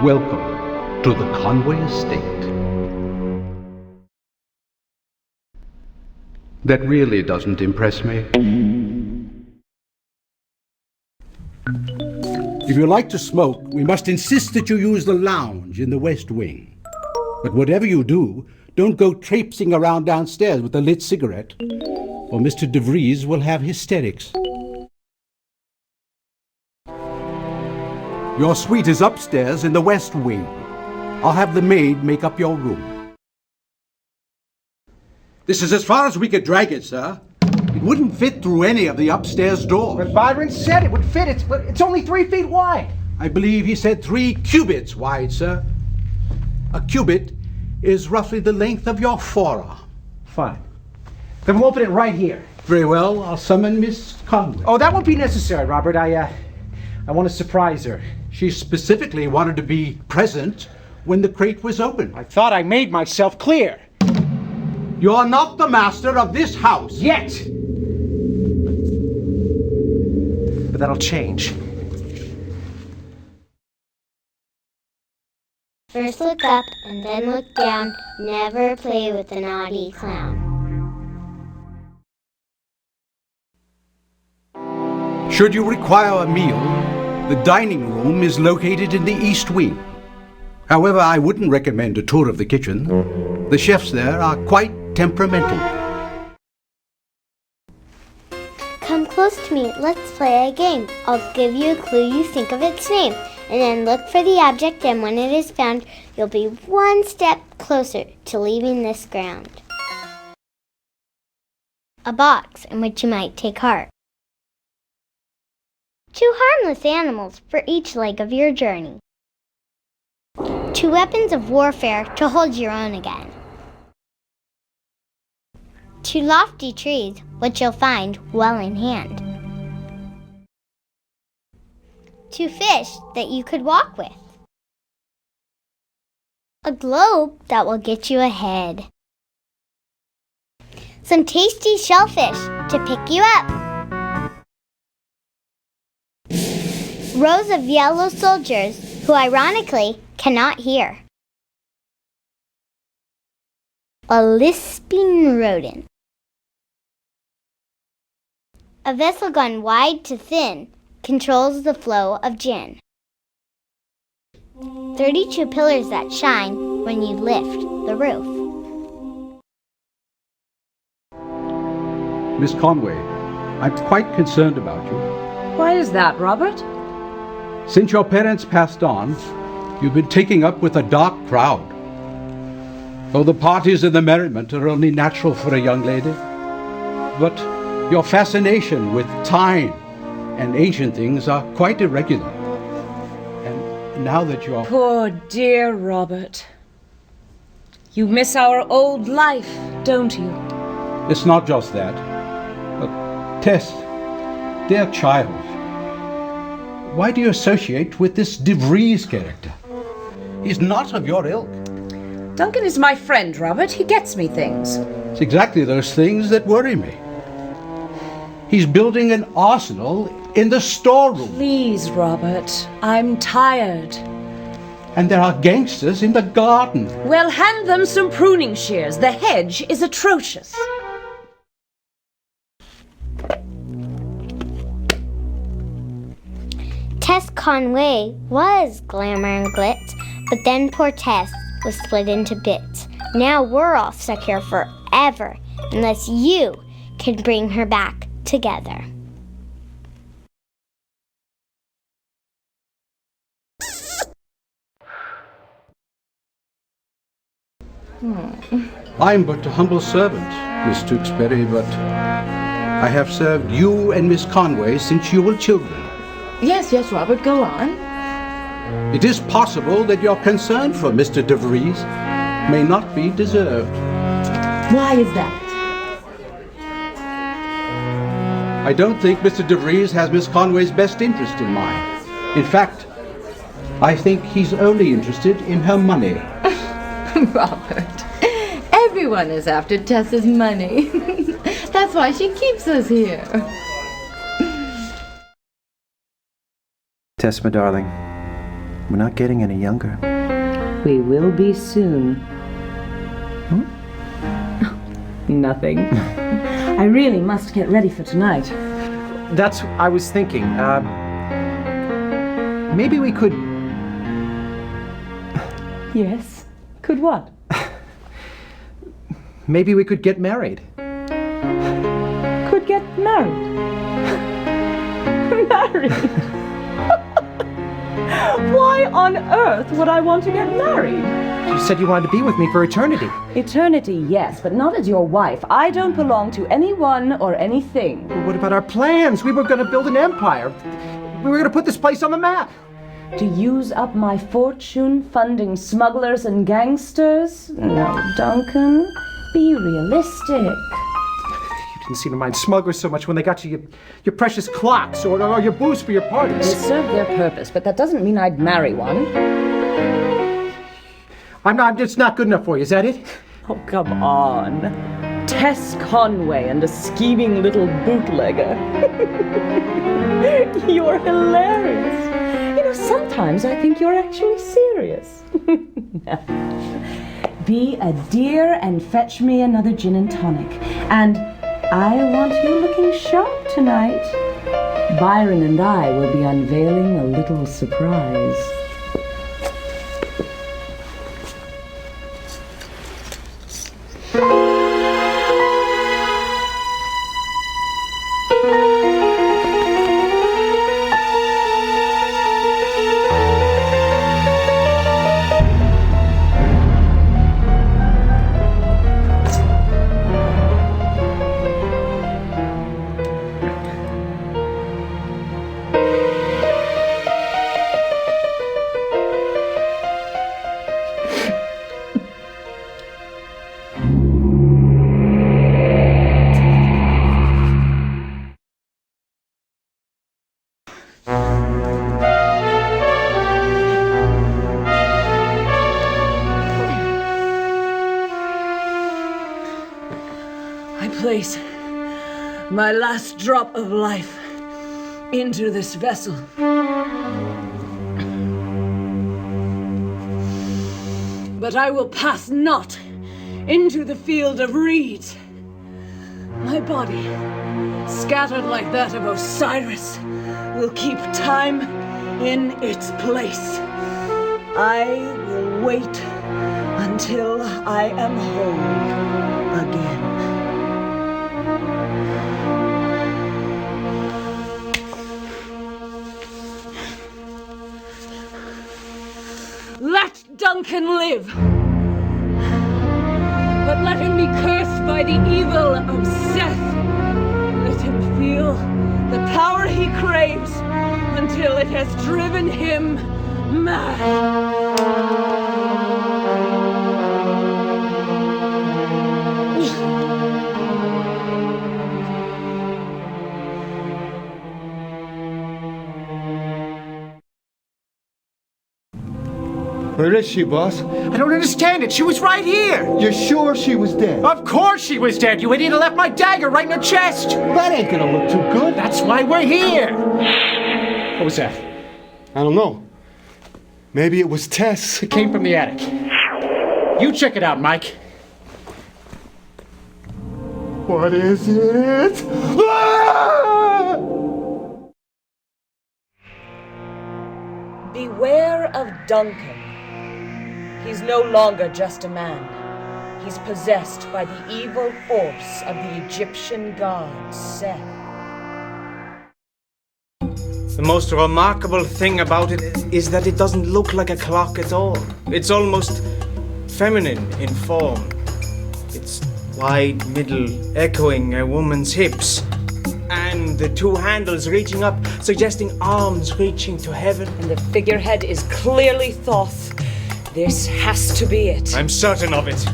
Welcome to the Conway estate. That really doesn't impress me. If you like to smoke, we must insist that you use the lounge in the West Wing. But whatever you do, don't go traipsing around downstairs with a lit cigarette, or Mr. DeVries will have hysterics. Your suite is upstairs in the West Wing. I'll have the maid make up your room. This is as far as we could drag it, sir. It wouldn't fit through any of the upstairs doors. But Byron said it would fit. It's only 3 feet wide. I believe he said 3 cubits wide, sir. A cubit is roughly the length of your forearm. Fine. Then we'll open it right here. Very well. I'll summon Miss Conway. Oh, that won't be necessary, Robert. I want to surprise her. She specifically wanted to be present when the crate was opened. I thought I made myself clear. You are not the master of this house. Yet! But that'll change. First look up and then look down. Never play with the naughty clown. Should you require a meal, the dining room is located in the East Wing. However, I wouldn't recommend a tour of the kitchen. The chefs there are quite temperamental. Come close to me. Let's play a game. I'll give you a clue. You think of its name. And then look for the object, and when it is found, you'll be one step closer to leaving this ground. A box in which you might take heart. 2 harmless animals for each leg of your journey. 2 weapons of warfare to hold your own again. 2 lofty trees, which you'll find well in hand. 2 fish that you could walk with. A globe that will get you ahead. Some tasty shellfish to pick you up. Rows of yellow soldiers who ironically cannot hear. A lisping rodent. A vessel gone wide to thin controls the flow of gin. 32 pillars that shine when you lift the roof. Miss Conway, I'm quite concerned about you. Why is that, Robert? Since your parents passed on, you've been taking up with a dark crowd. Though the parties and the merriment are only natural for a young lady, but your fascination with time and ancient things are quite irregular. And now that you're... Poor dear Robert. You miss our old life, don't you? It's not just that. But Tess, dear child, why do you associate with this DeVries character? He's not of your ilk. Duncan is my friend, Robert. He gets me things. It's exactly those things that worry me. He's building an arsenal in the storeroom. Please, Robert. I'm tired. And there are gangsters in the garden. Well, hand them some pruning shears. The hedge is atrocious. Tess Conway was glamour and glitz, but then poor Tess was split into bits. Now we're all stuck here forever, unless you can bring her back together. I'm but a humble servant, Miss Tewksbury, but I have served you and Miss Conway since you were children. Yes, Robert, go on. It is possible that your concern for Mr. DeVries may not be deserved. Why is that? I don't think Mr. DeVries has Miss Conway's best interest in mind. In fact, I think he's only interested in her money. Robert, everyone is after Tess's money. That's why she keeps us here. Tess, my darling, We're not getting any younger. We will be soon. Nothing. I really must get ready for tonight. That's I was thinking. Maybe we could. Yes? Could what? Maybe we could get married. Could get married. Married? Why on earth would I want to get married? You said you wanted to be with me for eternity. Eternity, yes, but not as your wife. I don't belong to anyone or anything. But what about our plans? We were going to build an empire. We were going to put this place on the map. To use up my fortune funding smugglers and gangsters? No, Duncan. Be realistic. You didn't seem to mind smugglers so much when they got you your precious clocks or your booze for your They parties. serve their purpose, but that doesn't mean I'd marry one. I'm just not good enough for you, is that it? Oh, come on. Tess Conway and a scheming little bootlegger. You're hilarious. You know, sometimes I think you're actually serious. Be a dear and fetch me another gin and tonic. And I want you looking sharp tonight. Byron and I will be unveiling a little surprise. I place my last drop of life into this vessel. But I will pass not into the field of reeds. My body, scattered like that of Osiris, will keep time in its place. I will wait until I am whole again. Let Duncan live! But let him be cursed by the evil of Seth. Let him feel the power he craves until it has driven him mad. Where is she, boss? I don't understand it. She was right here. You're sure she was dead? Of course she was dead, you idiot. I left my dagger right in her chest. That ain't gonna look too good. That's why we're here. What was that? I don't know. Maybe it was Tess. It came from the attic. You check it out, Mike. What is it? Ah! Beware of Duncan. He's no longer just a man. He's possessed by the evil force of the Egyptian god Seth. The most remarkable thing about it is that it doesn't look like a clock at all. It's almost feminine in form. Its wide middle echoing a woman's hips, and the two handles reaching up, suggesting arms reaching to heaven. And the figurehead is clearly Thoth. This has to be it. I'm certain of it.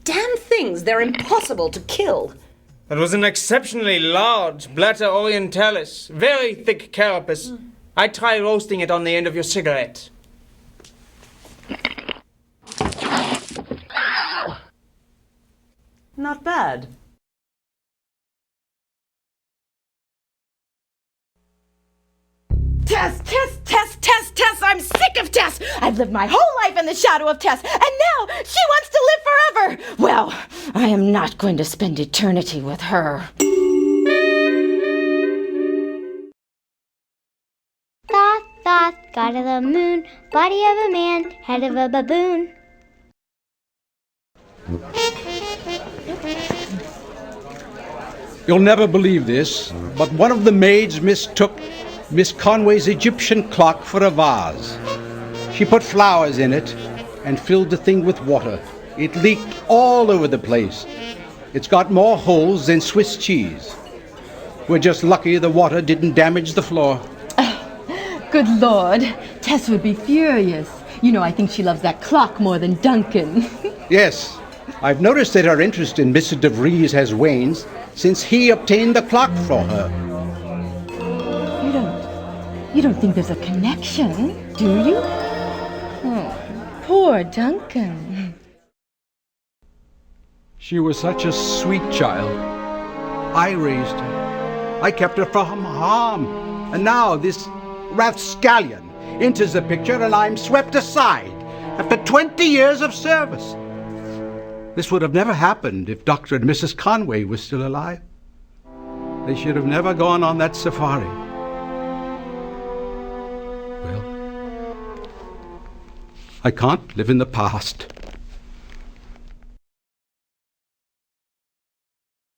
Damn things, they're impossible to kill. That was an exceptionally large Blatta orientalis, very thick carapace. I'd try roasting it on the end of your cigarette. Not bad. Tess, Tess, Tess, Tess, Tess! I'm sick of Tess! I've lived my whole life in the shadow of Tess, and now she wants to live forever! Well, I am not going to spend eternity with her. Thoth, Thoth, god of the moon, body of a man, head of a baboon. You'll never believe this, but one of the maids mistook Miss Conway's Egyptian clock for a vase. She put flowers in it and filled the thing with water. It leaked all over the place. It's got more holes than Swiss cheese. We're just lucky the water didn't damage the floor. Good Lord, Tess would be furious. You know, I think she loves that clock more than Duncan. Yes, I've noticed that her interest in Mr. DeVries has waned since he obtained the clock for her. You don't think there's a connection, do you? Oh, poor Duncan. She was such a sweet child. I raised her. I kept her from harm. And now this rapscallion enters the picture and I'm swept aside after 20 years of service. This would have never happened if Dr. and Mrs. Conway were still alive. They should have never gone on that safari. Well, I can't live in the past.